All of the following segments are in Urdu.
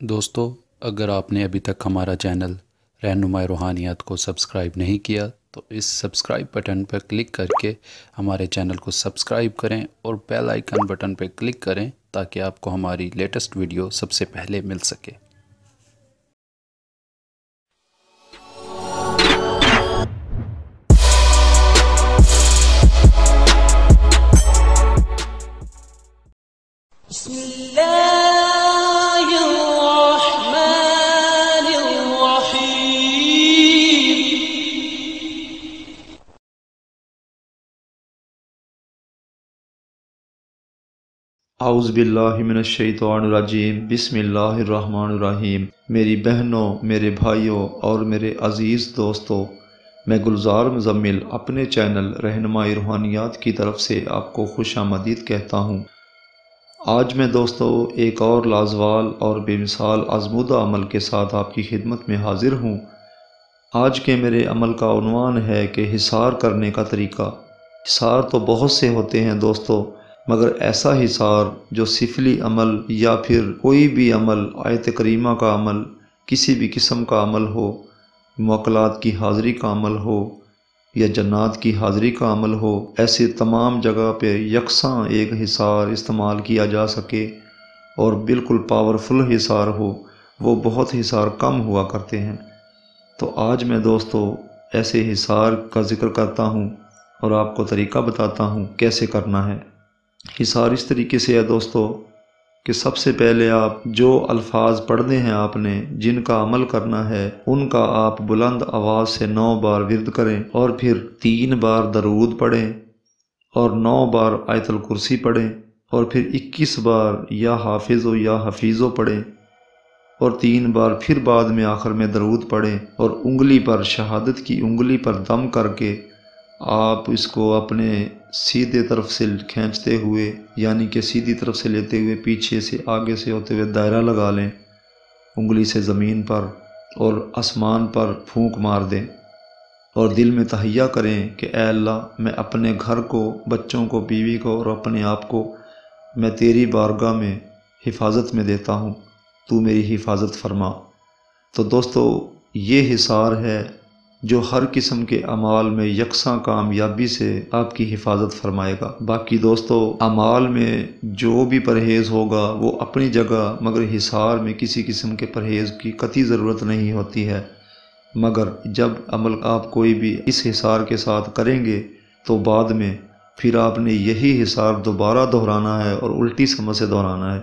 دوستو، اگر آپ نے ابھی تک ہمارا چینل رہنمائی روحانیات کو سبسکرائب نہیں کیا تو اس سبسکرائب بٹن پر کلک کر کے ہمارے چینل کو سبسکرائب کریں اور بیل آئیکن بٹن پر کلک کریں تاکہ آپ کو ہماری لیٹسٹ ویڈیو سب سے پہلے مل سکے۔ بسم اللہ الرحمن الرحیم۔ اعوذ باللہ من الشیطان الرجیم، بسم اللہ الرحمن الرحیم۔ میری بہنوں، میرے بھائیوں اور میرے عزیز دوستوں، میں گلزار مزمل اپنے چینل رہنمائی روحانیات کی طرف سے آپ کو خوش آمدید کہتا ہوں۔ آج میں دوستو ایک اور لازوال اور بے مثال آزمودہ عمل کے ساتھ آپ کی خدمت میں حاضر ہوں۔ آج کے میرے عمل کا عنوان ہے کہ حصار کرنے کا طریقہ۔ حصار تو بہت سے ہوتے ہیں دوستو، مگر ایسا حصار جو سفلی عمل یا پھر کوئی بھی عمل، آیت کریمہ کا عمل، کسی بھی قسم کا عمل ہو، موکلات کی حاضری کا عمل ہو یا جنات کی حاضری کا عمل ہو، ایسے تمام جگہ پہ یکساں ایک حصار استعمال کیا جا سکے اور بالکل پاورفل حصار ہو، وہ بہت حصار کم ہوا کرتے ہیں۔ تو آج میں دوستو ایسے حصار کا ذکر کرتا ہوں اور آپ کو طریقہ بتاتا ہوں کیسے کرنا ہے۔ حصار اس طریقے سے ہے دوستو کہ سب سے پہلے آپ جو الفاظ پڑھنے ہیں آپ نے، جن کا عمل کرنا ہے، ان کا آپ بلند آواز سے 9 بار ورد کریں اور پھر 3 بار درود پڑھیں اور 9 بار آیت الکرسی پڑھیں اور پھر 21 بار یا حافظ و یا حفیظ پڑھیں اور 3 بار پھر بعد میں آخر میں درود پڑھیں اور انگلی پر، شہادت کی انگلی پر دم کر کے آپ اس کو اپنے سیدھے طرف سے کھینچتے ہوئے، یعنی کہ سیدھی طرف سے لیتے ہوئے پیچھے سے آگے سے ہوتے ہوئے دائرہ لگا لیں انگلی سے زمین پر اور آسمان پر پھونک مار دیں اور دل میں تہیہ کریں کہ اے اللہ، میں اپنے گھر کو، بچوں کو، بیوی کو اور اپنے آپ کو میں تیری بارگاہ میں حفاظت میں دیتا ہوں، تو میری حفاظت فرما۔ تو دوستو یہ حصار ہے جو ہر قسم کے اعمال میں یکساں کامیابی سے آپ کی حفاظت فرمائے گا۔ باقی دوستو اعمال میں جو بھی پرہیز ہوگا وہ اپنی جگہ، مگر حصار میں کسی قسم کے پرہیز کی قطعی ضرورت نہیں ہوتی ہے، مگر جب عمل آپ کوئی بھی اس حصار کے ساتھ کریں گے تو بعد میں پھر آپ نے یہی حصار دوبارہ دہرانا ہے اور الٹی سمت سے دہرانا ہے،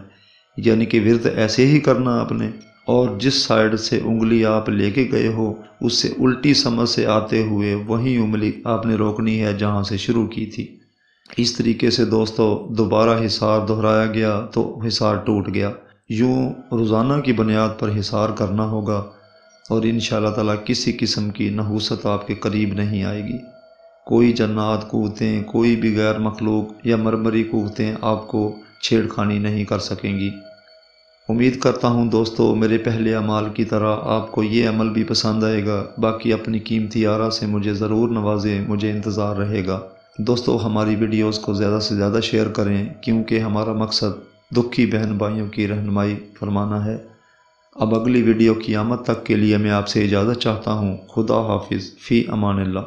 یعنی کہ ورد ایسے ہی کرنا آپ نے، اور جس سائیڈ سے انگلی آپ لے کے گئے ہو اس سے الٹی سمت سے آتے ہوئے وہیں انگلی آپ نے روکنی ہے جہاں سے شروع کی تھی۔ اس طریقے سے دوستو دوبارہ حصار دہرایا گیا تو حصار ٹوٹ گیا۔ یوں روزانہ کی بنیاد پر حصار کرنا ہوگا اور انشاءاللہ تعالیٰ کسی قسم کی نحوست آپ کے قریب نہیں آئے گی۔ کوئی جنات قوتیں، کوئی بھی غیر مخلوق یا مرمری قوتیں آپ کو چھیڑ خانی نہیں کر سکیں گی۔ امید کرتا ہوں دوستو میرے پہلے اعمال کی طرح آپ کو یہ عمل بھی پسند آئے گا۔ باقی اپنی قیمتی آرا سے مجھے ضرور نوازیں، مجھے انتظار رہے گا۔ دوستو ہماری ویڈیوز کو زیادہ سے زیادہ شیئر کریں کیونکہ ہمارا مقصد دکھی بہن بھائیوں کی رہنمائی فرمانا ہے۔ اب اگلی ویڈیو کی آمد تک کے لیے میں آپ سے اجازت چاہتا ہوں۔ خدا حافظ، فی امان اللہ۔